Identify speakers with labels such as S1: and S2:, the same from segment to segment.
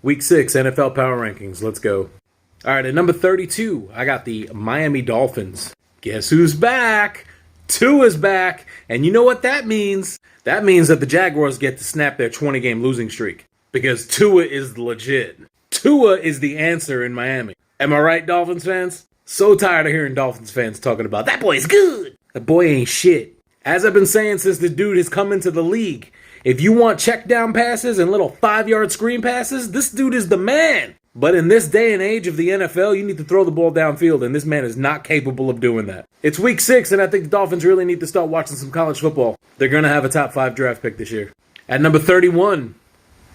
S1: Week 6 NFL Power Rankings. Let's go. All right, at number 32, I got the Miami Dolphins. Guess who's back? Tua's back. And you know what that means? That means that the Jaguars get to snap their 20-game losing streak. Because Tua is legit. Tua is the answer in Miami. Am I right, Dolphins fans? So tired of hearing Dolphins fans talking about, that boy's good. That boy ain't shit. As I've been saying since the dude has come into the league, if you want check down passes and little 5-yard screen passes, this dude is the man. But in this day and age of the NFL, you need to throw the ball downfield, and this man is not capable of doing that. It's week 6, and I think the Dolphins really need to start watching some college football. They're going to have a top 5 draft pick this year. At number 31,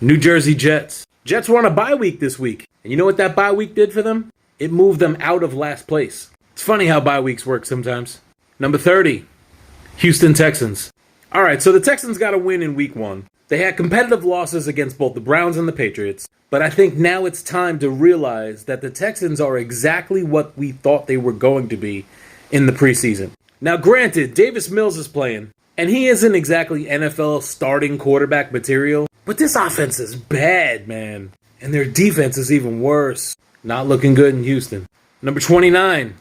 S1: New Jersey Jets. Jets were on a bye week this week. And you know what that bye week did for them? It moved them out of last place. It's funny how bye weeks work sometimes. Number 30, Houston Texans. All right, so the Texans got a win in week 1. They had competitive losses against both the Browns and the Patriots, but I think now it's time to realize that the Texans are exactly what we thought they were going to be in the preseason. Now, granted, Davis Mills is playing, and he isn't exactly NFL starting quarterback material, but this offense is bad, man, and their defense is even worse. Not looking good in Houston. Number 29,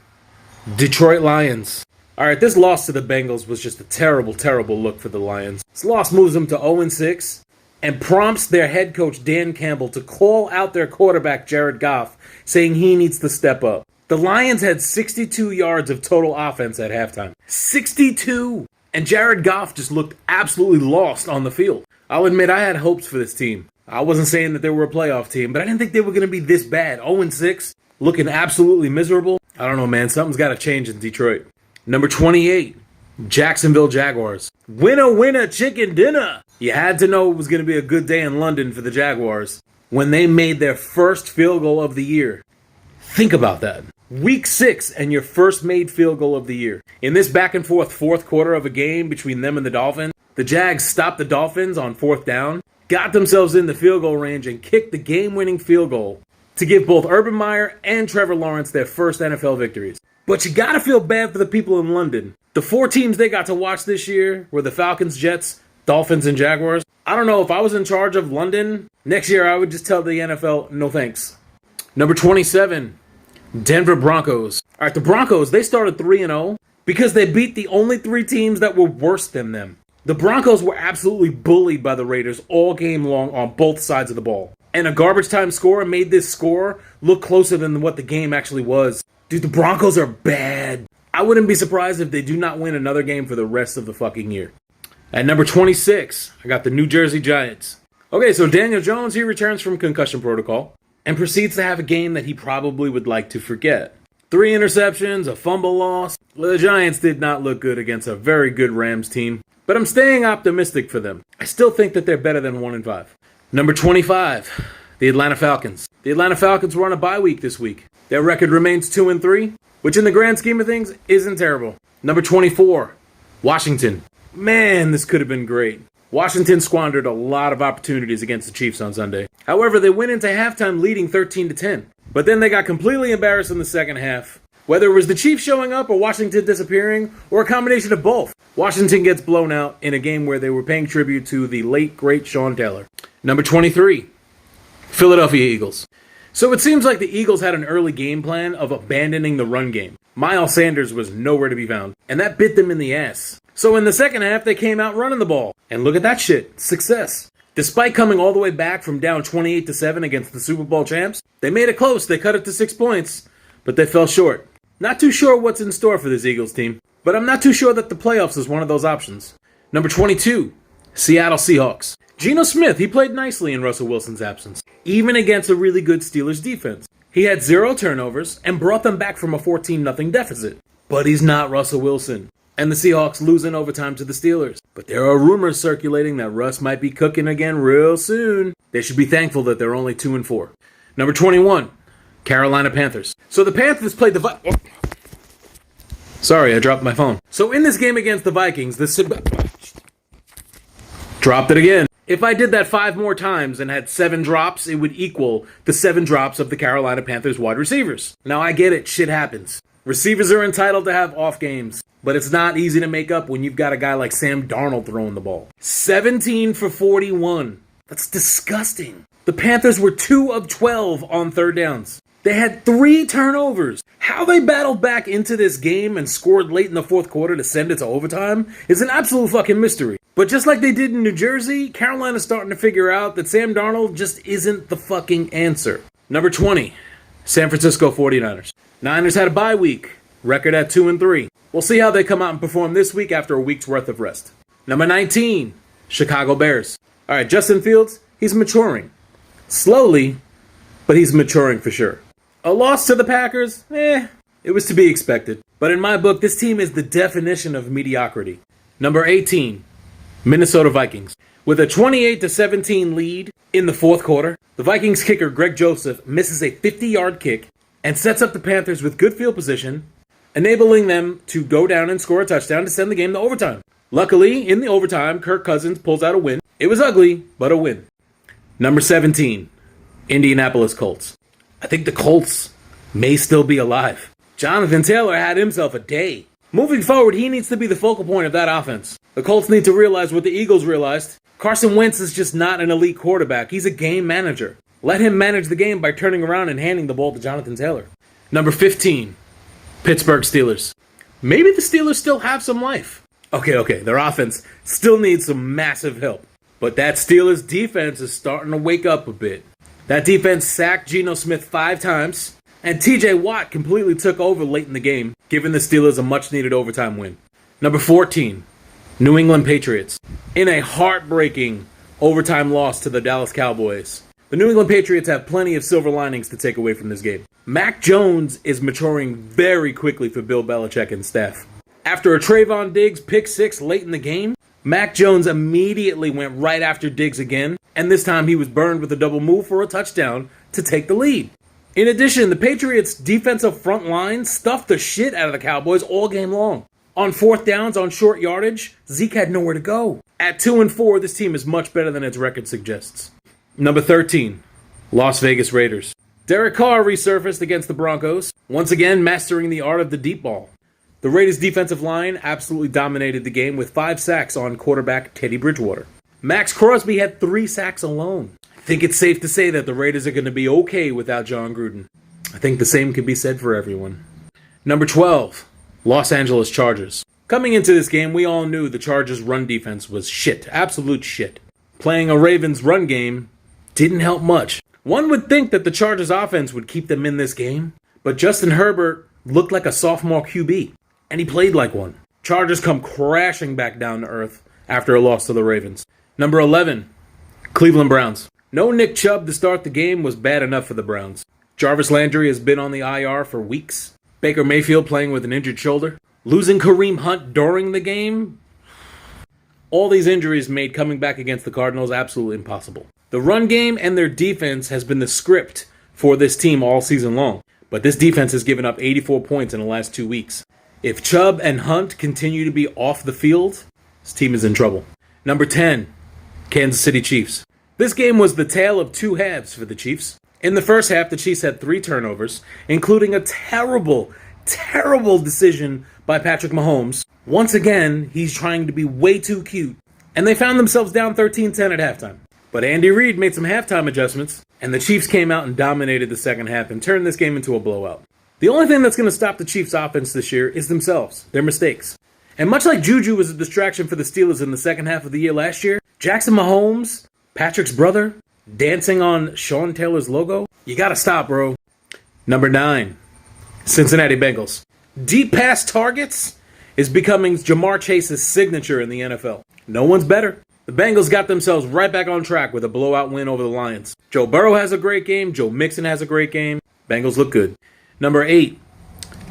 S1: Detroit Lions. All right, this loss to the Bengals was just a terrible, terrible look for the Lions. This loss moves them to 0-6 and prompts their head coach Dan Campbell to call out their quarterback Jared Goff, saying he needs to step up. The Lions had 62 yards of total offense at halftime. 62! And Jared Goff just looked absolutely lost on the field. I'll admit I had hopes for this team. I wasn't saying that they were a playoff team, but I didn't think they were going to be this bad. 0-6, looking absolutely miserable. I don't know, man. Something's got to change in Detroit. Number 28, Jacksonville Jaguars. Winner, winner, chicken dinner. You had to know it was going to be a good day in London for the Jaguars when they made their first field goal of the year. Think about that. Week 6 and your first made field goal of the year. In this back and forth fourth quarter of a game between them and the Dolphins, the Jags stopped the Dolphins on 4th down, got themselves in the field goal range, and kicked the game-winning field goal to give both Urban Meyer and Trevor Lawrence their first NFL victories. But you gotta feel bad for the people in London. The 4 teams they got to watch this year were the Falcons, Jets, Dolphins, and Jaguars. I don't know, if I was in charge of London, next year I would just tell the NFL, no thanks. Number 27, Denver Broncos. All right, the Broncos, they started 3-0 because they beat the only 3 teams that were worse than them. The Broncos were absolutely bullied by the Raiders all game long on both sides of the ball. And a garbage time score made this score look closer than what the game actually was. Dude, the Broncos are bad. I wouldn't be surprised if they do not win another game for the rest of the fucking year. At number 26, I got the New Jersey Giants. Okay, so Daniel Jones, he returns from concussion protocol and proceeds to have a game that he probably would like to forget. 3 interceptions, a fumble loss. The Giants did not look good against a very good Rams team, but I'm staying optimistic for them. I still think that they're better than 1-5. Number 25, the Atlanta Falcons. The Atlanta Falcons were on a bye week this week. Their record remains 2-3, which in the grand scheme of things isn't terrible. Number 24, Washington. Man, this could have been great. Washington squandered a lot of opportunities against the Chiefs on Sunday. However, they went into halftime leading 13-10. But then they got completely embarrassed in the second half. Whether it was the Chiefs showing up or Washington disappearing, or a combination of both, Washington gets blown out in a game where they were paying tribute to the late, great Sean Taylor. Number 23, Philadelphia Eagles. So it seems like the Eagles had an early game plan of abandoning the run game. Miles Sanders was nowhere to be found, and that bit them in the ass. So in the second half, they came out running the ball. And look at that shit. Success. Despite coming all the way back from down 28-7 against the Super Bowl champs, they made it close. They cut it to 6 points, but they fell short. Not too sure what's in store for this Eagles team, but I'm not too sure that the playoffs is one of those options. Number 22, Seattle Seahawks. Geno Smith, he played nicely in Russell Wilson's absence, even against a really good Steelers defense. He had 0 turnovers and brought them back from a 14-0 deficit. But he's not Russell Wilson. And the Seahawks lose in overtime to the Steelers. But there are rumors circulating that Russ might be cooking again real soon. They should be thankful that they're only 2-4. Number 21, Carolina Panthers. So the Panthers played the Sorry, I dropped my phone. So in this game against the Vikings, dropped it again. If I did that 5 more times and had 7 drops, it would equal the 7 drops of the Carolina Panthers wide receivers. Now I get it, shit happens. Receivers are entitled to have off games, but it's not easy to make up when you've got a guy like Sam Darnold throwing the ball. 17 for 41. That's disgusting. The Panthers were 2 of 12 on third downs. They had 3 turnovers. How they battled back into this game and scored late in the fourth quarter to send it to overtime is an absolute fucking mystery. But just like they did in New Jersey, Carolina's starting to figure out that Sam Darnold just isn't the fucking answer. Number 20, San Francisco 49ers. Niners had a bye week, record at 2-3. We'll see how they come out and perform this week after a week's worth of rest. Number 19, Chicago Bears. All right, Justin Fields, he's maturing. Slowly, but he's maturing for sure. A loss to the Packers? It was to be expected. But in my book, this team is the definition of mediocrity. Number 18, Minnesota Vikings. With a 28-17 lead in the fourth quarter, the Vikings kicker Greg Joseph misses a 50-yard kick and sets up the Panthers with good field position, enabling them to go down and score a touchdown to send the game to overtime. Luckily, in the overtime, Kirk Cousins pulls out a win. It was ugly, but a win. Number 17, Indianapolis Colts. I think the Colts may still be alive. Jonathan Taylor had himself a day. Moving forward, he needs to be the focal point of that offense. The Colts need to realize what the Eagles realized. Carson Wentz is just not an elite quarterback. He's a game manager. Let him manage the game by turning around and handing the ball to Jonathan Taylor. Number 15, Pittsburgh Steelers. Maybe the Steelers still have some life. Okay, their offense still needs some massive help. But that Steelers defense is starting to wake up a bit. That defense sacked Geno Smith 5 times, and TJ Watt completely took over late in the game, giving the Steelers a much-needed overtime win. Number 14, New England Patriots. In a heartbreaking overtime loss to the Dallas Cowboys, the New England Patriots have plenty of silver linings to take away from this game. Mac Jones is maturing very quickly for Bill Belichick and staff. After a Trayvon Diggs pick 6 late in the game, Mac Jones immediately went right after Diggs again, and this time he was burned with a double move for a touchdown to take the lead. In addition, the Patriots' defensive front line stuffed the shit out of the Cowboys all game long. On fourth downs on short yardage, Zeke had nowhere to go. At 2-4, this team is much better than its record suggests. Number 13, Las Vegas Raiders. Derek Carr resurfaced against the Broncos, once again mastering the art of the deep ball. The Raiders' defensive line absolutely dominated the game with 5 sacks on quarterback Teddy Bridgewater. Max Crosby had 3 sacks alone. I think it's safe to say that the Raiders are going to be okay without John Gruden. I think the same could be said for everyone. Number 12, Los Angeles Chargers. Coming into this game, we all knew the Chargers' run defense was shit, absolute shit. Playing a Ravens run game didn't help much. One would think that the Chargers' offense would keep them in this game, but Justin Herbert looked like a sophomore QB, and he played like one. Chargers come crashing back down to earth after a loss to the Ravens. Number 11, Cleveland Browns. No Nick Chubb to start the game was bad enough for the Browns. Jarvis Landry has been on the IR for weeks. Baker Mayfield playing with an injured shoulder. Losing Kareem Hunt during the game. All these injuries made coming back against the Cardinals absolutely impossible. The run game and their defense has been the script for this team all season long. But this defense has given up 84 points in the last 2 weeks. If Chubb and Hunt continue to be off the field, this team is in trouble. Number 10, Kansas City Chiefs. This game was the tale of 2 halves for the Chiefs. In the first half, the Chiefs had 3 turnovers, including a terrible decision by Patrick Mahomes. Once again, he's trying to be way too cute. And they found themselves down 13-10 at halftime. But Andy Reid made some halftime adjustments, and the Chiefs came out and dominated the second half and turned this game into a blowout. The only thing that's going to stop the Chiefs' offense this year is themselves, their mistakes. And much like Juju was a distraction for the Steelers in the second half of the year last year, Jackson Mahomes, Patrick's brother, dancing on Sean Taylor's logo, you gotta stop, bro. Number 9, Cincinnati Bengals. Deep pass targets is becoming Jamar Chase's signature in the NFL. No one's better. The Bengals got themselves right back on track with a blowout win over the Lions. Joe Burrow has a great game. Joe Mixon has a great game. Bengals look good. Number 8,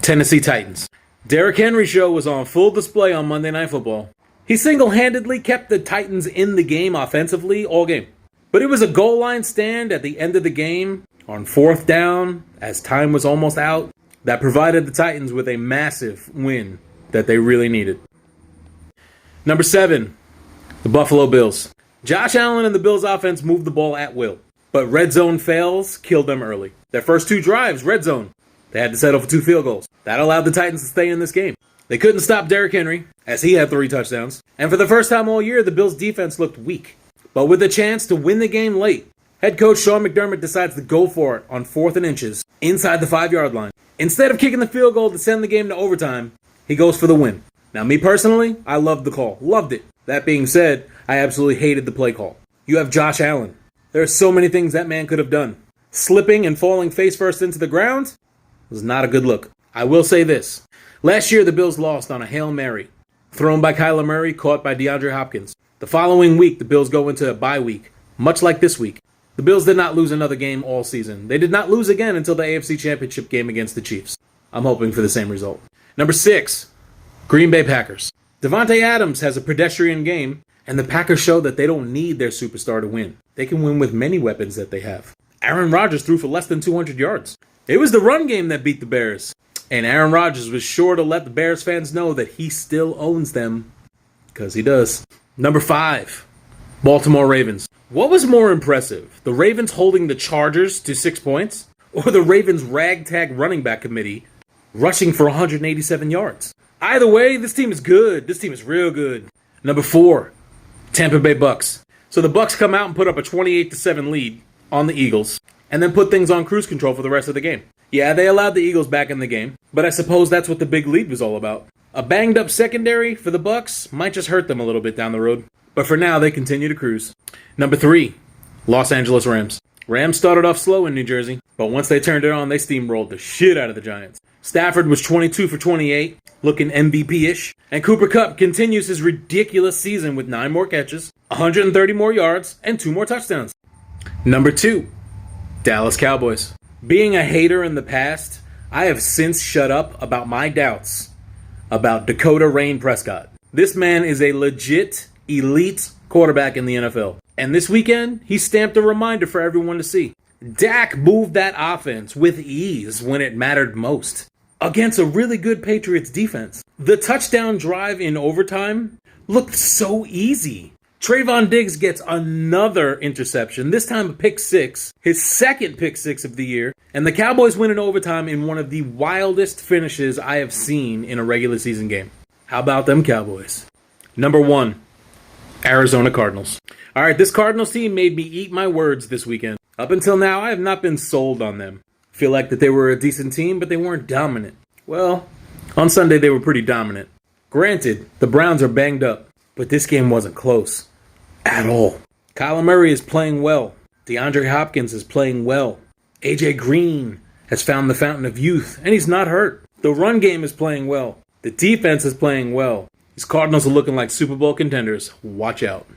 S1: Tennessee Titans. Derrick Henry show was on full display on Monday Night Football. He single-handedly kept the Titans in the game offensively all game. But it was a goal line stand at the end of the game on fourth down as time was almost out that provided the Titans with a massive win that they really needed. Number 7, the Buffalo Bills. Josh Allen and the Bills offense moved the ball at will, but red zone fails killed them early. Their first 2 drives, red zone. They had to settle for 2 field goals. That allowed the Titans to stay in this game. They couldn't stop Derrick Henry, as he had 3 touchdowns. And for the first time all year, the Bills' defense looked weak. But with a chance to win the game late, Head coach Sean McDermott decides to go for it on 4th and inches inside the 5-yard line. Instead of kicking the field goal to send the game to overtime, he goes for the win. Now, me personally, I loved the call. Loved it. That being said, I absolutely hated the play call. You have Josh Allen. There are so many things that man could have done. Slipping and falling face first into the ground was not a good look. I will say this. Last year, the Bills lost on a Hail Mary, thrown by Kyler Murray, caught by DeAndre Hopkins. The following week, the Bills go into a bye week, much like this week. The Bills did not lose another game all season. They did not lose again until the AFC Championship game against the Chiefs. I'm hoping for the same result. Number 6, Green Bay Packers. Devontae Adams has a pedestrian game, and the Packers show that they don't need their superstar to win. They can win with many weapons that they have. Aaron Rodgers threw for less than 200 yards. It was the run game that beat the Bears. And Aaron Rodgers was sure to let the Bears fans know that he still owns them. Because he does. Number 5, Baltimore Ravens. What was more impressive? The Ravens holding the Chargers to 6 points? Or the Ravens ragtag running back committee rushing for 187 yards? Either way, this team is good. This team is real good. Number 4, Tampa Bay Bucks. So the Bucks come out and put up a 28-7 lead on the Eagles, and then put things on cruise control for the rest of the game. Yeah, they allowed the Eagles back in the game, but I suppose that's what the big lead was all about. A banged up secondary for the Bucks might just hurt them a little bit down the road, but for now they continue to cruise. Number 3, Los Angeles Rams. Rams started off slow in New Jersey, but once they turned it on, they steamrolled the shit out of the Giants. Stafford was 22 for 28, looking MVP-ish, and Cooper Kupp continues his ridiculous season with 9 more catches, 130 more yards, and 2 more touchdowns. Number 2, Dallas Cowboys. Being a hater in the past, I have since shut up about my doubts about Dakota Rain Prescott. This man is a legit elite quarterback in the NFL. And this weekend, he stamped a reminder for everyone to see. Dak moved that offense with ease when it mattered most against a really good Patriots defense. The touchdown drive in overtime looked so easy. Trayvon Diggs gets another interception, this time a pick 6, his second pick 6 of the year, and the Cowboys win in overtime in one of the wildest finishes I have seen in a regular season game. How about them Cowboys? Number 1, Arizona Cardinals. All right, this Cardinals team made me eat my words this weekend. Up until now, I have not been sold on them. Feel like that they were a decent team, but they weren't dominant. Well, on Sunday they were pretty dominant. Granted, the Browns are banged up, but this game wasn't close. At all. Kyler Murray is playing well. DeAndre Hopkins is playing well. AJ Green has found the fountain of youth, and he's not hurt. The run game is playing well. The defense is playing well. These Cardinals are looking like Super Bowl contenders. Watch out.